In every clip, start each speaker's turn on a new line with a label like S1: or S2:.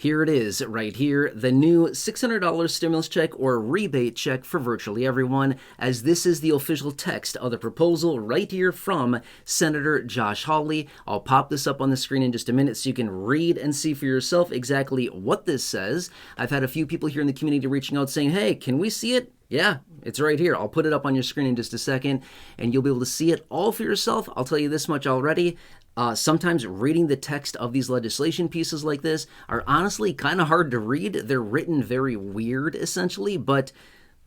S1: Here it is, right here, the new $600 stimulus check or rebate check for virtually everyone, as this is the official text of the proposal right here from Senator Josh Hawley. I'll pop this up on the screen in just a minute so you can read and see for yourself exactly what this says. I've had a few people here in the community reaching out saying, hey, can we see it? Yeah, it's right here. I'll put it up on your screen in just a second, and you'll be able to see it all for yourself. I'll tell you this much already. Sometimes reading the text of these legislation pieces like this are honestly kind of hard to read. They're written very weird, essentially, but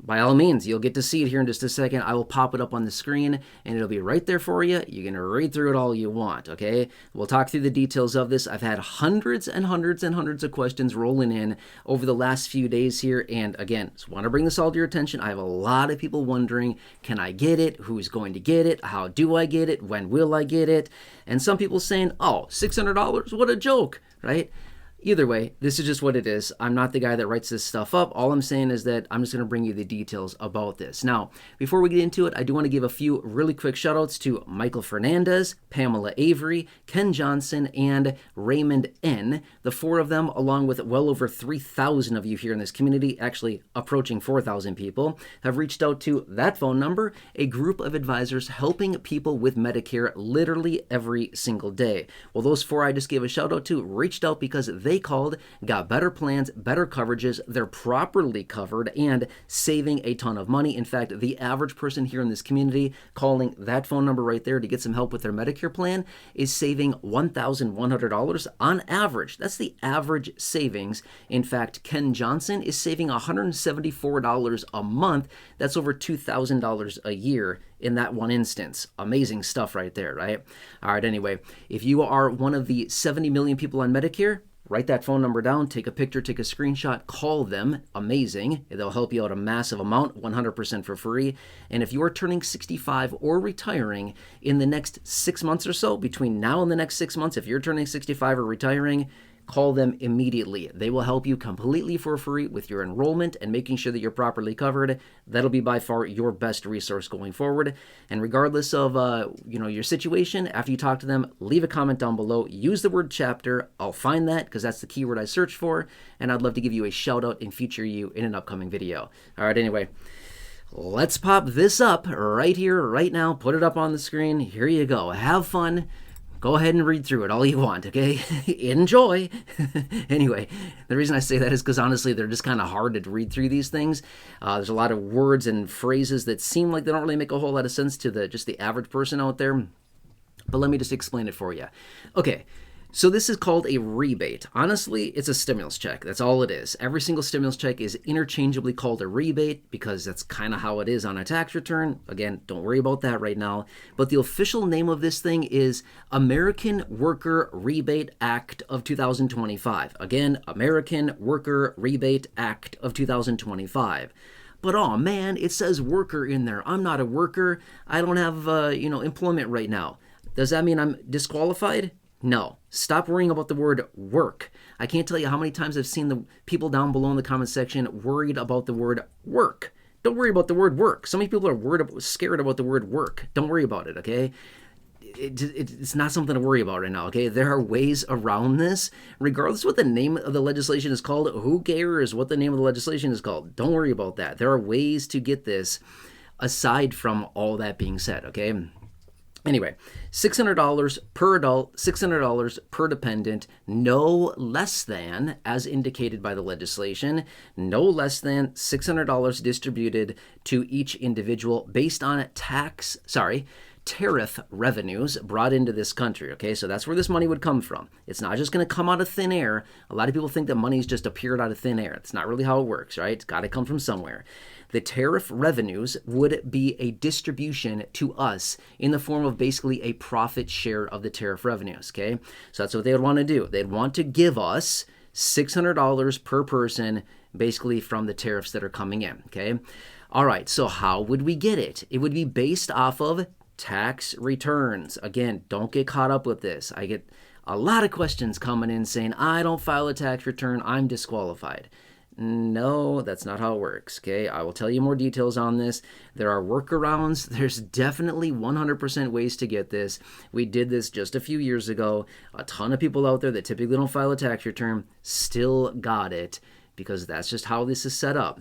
S1: by all means, you'll get to see it here in just a second. I will pop it up on the screen, and it'll be right there for you. You can read through it all you want, okay? We'll talk through the details of this. I've had hundreds and hundreds and hundreds of questions rolling in over the last few days here, and again, just want to bring this all to your attention. I have a lot of people wondering, can I get it? Who's going to get it? How do I get it? When will I get it? And some people saying, oh, $600? What a joke, right? Either way, this is just what it is. I'm not the guy that writes this stuff up. All I'm saying is that I'm just going to bring you the details about this. Now, before we get into it, I do want to give a few really quick shout-outs to Michael Fernandez, Pamela Avery, Ken Johnson, and Raymond N. The four of them, along with well over 3,000 of you here in this community, actually approaching 4,000 people, have reached out to that phone number, a group of advisors helping people with Medicare literally every single day. Well, those four I just gave a shout-out to reached out because they called, got better plans, better coverages, they're properly covered, and saving a ton of money. In fact, the average person here in this community calling that phone number right there to get some help with their Medicare plan is saving $1,100 on average. That's the average savings. In fact, Ken Johnson is saving $174 a month. That's over $2,000 a year in that one instance. Amazing stuff right there, right? All right, anyway, if you are one of the 70 million people on Medicare, write that phone number down, take a picture, take a screenshot, call them. Amazing. They'll help you out a massive amount, 100% for free. And if you are turning 65 or retiring in the next 6 months or so, between now and the next 6 months, if you're turning 65 or retiring, call them immediately. They will help you completely for free with your enrollment and making sure that you're properly covered. That'll be by far your best resource going forward. And regardless of your situation, after you talk to them, leave a comment down below. Use the word chapter. I'll find that because that's the keyword I search for, and I'd love to give you a shout out and feature you in an upcoming video. All right, anyway, let's pop this up right here, right now. Put it up on the screen. Here you go. Have fun. Go ahead and read through it all you want, okay? Enjoy. Anyway, the reason I say that is because honestly, they're just kind of hard to read through these things. There's a lot of words and phrases that seem like they don't really make a whole lot of sense to just the average person out there. But let me just explain it for you. Okay. So this is called a rebate. Honestly, it's a stimulus check. That's all it is. Every single stimulus check is interchangeably called a rebate because that's kind of how it is on a tax return. Again, don't worry about that right now. But the official name of this thing is American Worker Rebate Act of 2025. Again, American Worker Rebate Act of 2025. But oh man, it says worker in there. I'm not a worker. I don't have employment right now. Does that mean I'm disqualified? No. Stop worrying about the word work. I can't tell you how many times I've seen the people down below in the comment section worried about the word work. Don't worry about the word work. So many people are scared about the word work. Don't worry about it, okay? It's not something to worry about right now, okay? There are ways around this. Regardless of what the name of the legislation is called, who cares what the name of the legislation is called? Don't worry about that. There are ways to get this aside from all that being said, okay? Anyway, $600 per adult, $600 per dependent, no less than, as indicated by the legislation, no less than $600 distributed to each individual based on tariff revenues brought into this country, okay? So that's where this money would come from. It's not just going to come out of thin air. A lot of people think that money's just appeared out of thin air. It's not really how it works, right? It's got to come from somewhere. The tariff revenues would be a distribution to us in the form of basically a profit share of the tariff revenues, okay? So that's what they would want to do. They'd want to give us $600 per person basically from the tariffs that are coming in, okay? All right, so how would we get it? It would be based off of tax returns. Again, don't get caught up with this. I get a lot of questions coming in saying, I don't file a tax return, I'm disqualified. No, that's not how it works, okay? I will tell you more details on this. There are workarounds. There's definitely 100% ways to get this. We did this just a few years ago. A ton of people out there that typically don't file a tax return still got it because that's just how this is set up.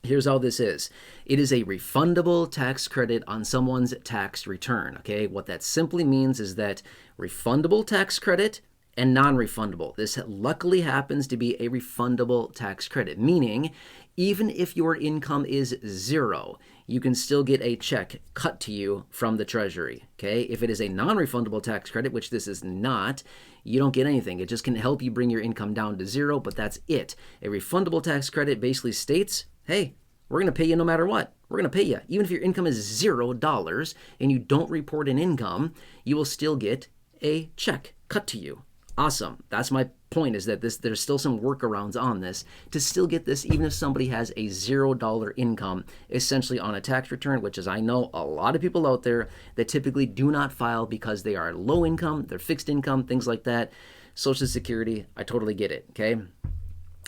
S1: Here's how this is. It is a refundable tax credit on someone's tax return, okay? What that simply means is that refundable tax credit and non-refundable. This luckily happens to be a refundable tax credit, meaning even if your income is zero, you can still get a check cut to you from the Treasury, okay? If it is a non-refundable tax credit, which this is not, you don't get anything. It just can help you bring your income down to zero, but that's it. A refundable tax credit basically states, hey, we're going to pay you no matter what. We're going to pay you. Even if your income is $0 and you don't report an income, you will still get a check cut to you. Awesome. That's my point, is that there's still some workarounds on this to still get this even if somebody has a $0 income essentially on a tax return, which is, I know a lot of people out there that typically do not file because they are low income, they're fixed income, things like that. Social Security, I totally get it, okay?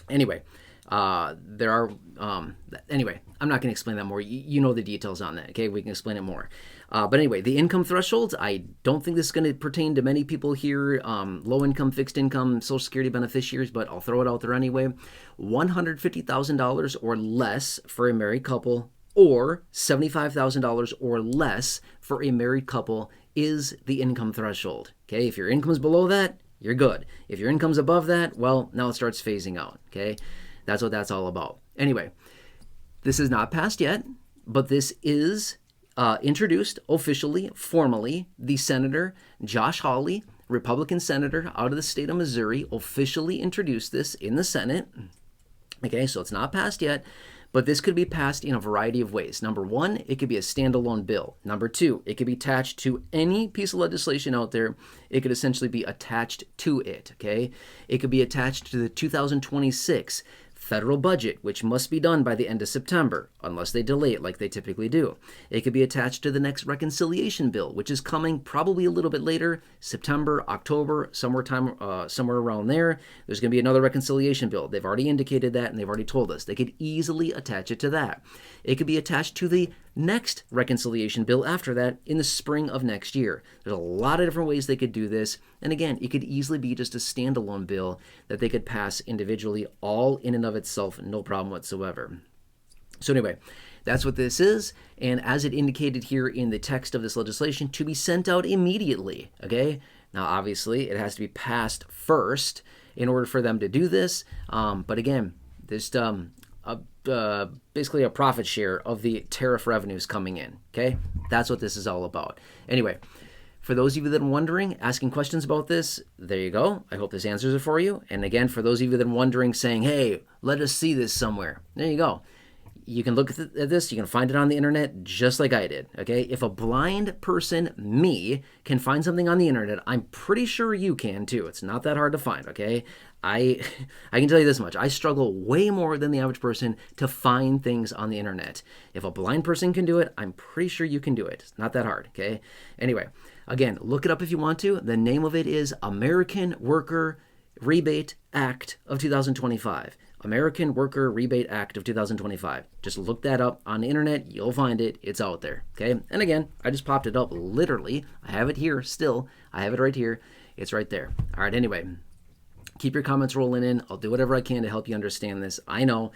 S1: Anyway, anyway, I'm not going to explain that more. You know the details on that, okay? We can explain it more. But anyway, the income thresholds, I don't think this is going to pertain to many people here, low income, fixed income, Social Security beneficiaries, but I'll throw it out there anyway. $150,000 or less for a married couple, or $75,000 or less for a married couple is the income threshold, okay? If your income is below that, you're good. If your income's above that, well, now it starts phasing out, okay? That's what that's all about. Anyway, this is not passed yet, but this is introduced officially, formally. The Senator Josh Hawley, Republican senator out of the state of Missouri, officially introduced this in the Senate. Okay, so it's not passed yet, but this could be passed in a variety of ways. Number one, it could be a standalone bill. Number two, it could be attached to any piece of legislation out there. It could essentially be attached to it, okay? It could be attached to the 2026 federal budget, which must be done by the end of September, unless they delay it like they typically do. It could be attached to the next reconciliation bill, which is coming probably a little bit later, September, October, somewhere around there. There's going to be another reconciliation bill. They've already indicated that, and they've already told us. They could easily attach it to that. It could be attached to the next reconciliation bill after that in the spring of next year. There's a lot of different ways they could do this. And again, it could easily be just a standalone bill that they could pass individually, all in and of itself, no problem whatsoever. So anyway, that's what this is. And as it indicated here in the text of this legislation, to be sent out immediately, okay? Now, obviously, it has to be passed first in order for them to do this. But again, there's basically a profit share of the tariff revenues coming in, okay? That's what this is all about. Anyway, for those of you that are wondering, asking questions about this, there you go. I hope this answers it for you. And again, for those of you that are wondering, saying, hey, let us see this somewhere, there you go. You can look at this. You can find it on the internet just like I did, okay? If a blind person, me, can find something on the internet, I'm pretty sure you can too. It's not that hard to find, okay? I can tell you this much. I struggle way more than the average person to find things on the internet. If a blind person can do it, I'm pretty sure you can do it. It's not that hard, okay? Anyway, again, look it up if you want to. The name of it is American Worker Rebate Act of 2025. American Worker Rebate Act of 2025. Just look that up on the internet. You'll find it. It's out there, okay? And again, I just popped it up literally. I have it here still. I have it right here. It's right there. All right, anyway. Keep your comments rolling in. I'll do whatever I can to help you understand this. I know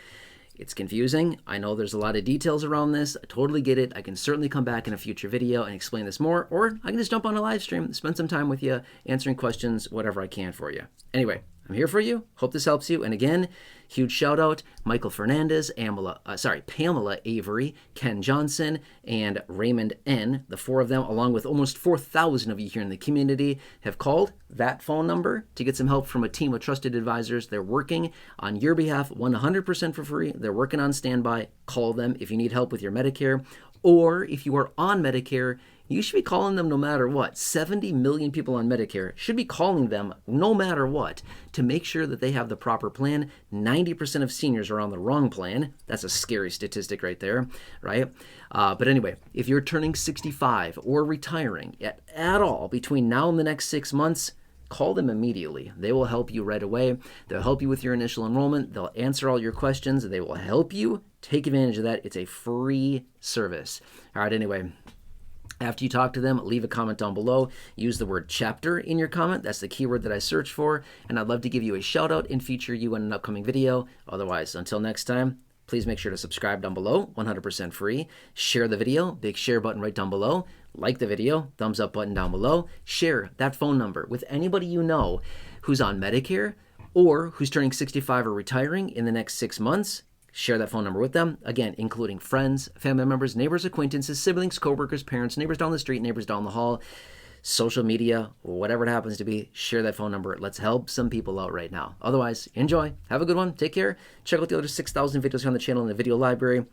S1: it's confusing. I know there's a lot of details around this. I totally get it. I can certainly come back in a future video and explain this more, or I can just jump on a live stream, spend some time with you, answering questions, whatever I can for you. Anyway, I'm here for you. Hope this helps you. And again, huge shout out, Michael Fernandez, Pamela Avery, Ken Johnson, and Raymond N. The four of them, along with almost 4,000 of you here in the community, have called that phone number to get some help from a team of trusted advisors. They're working on your behalf 100% for free. They're working on standby. Call them if you need help with your Medicare, or if you are on Medicare, you should be calling them no matter what. 70 million people on Medicare should be calling them no matter what to make sure that they have the proper plan. 90% of seniors are on the wrong plan. That's a scary statistic right there, right? But anyway, if you're turning 65 or retiring at all between now and the next 6 months, call them immediately. They will help you right away. They'll help you with your initial enrollment. They'll answer all your questions. They will help you. Take advantage of that. It's a free service. All right, anyway. After you talk to them, leave a comment down below. Use the word chapter in your comment. That's the keyword that I search for. And I'd love to give you a shout out and feature you in an upcoming video. Otherwise, until next time, please make sure to subscribe down below, 100% free. Share the video, big share button right down below. Like the video, thumbs up button down below. Share that phone number with anybody you know who's on Medicare or who's turning 65 or retiring in the next 6 months. Share that phone number with them. Again, including friends, family members, neighbors, acquaintances, siblings, coworkers, parents, neighbors down the street, neighbors down the hall, social media, whatever it happens to be. Share that phone number. Let's help some people out right now. Otherwise, enjoy. Have a good one. Take care. Check out the other 6,000 videos here on the channel in the video library.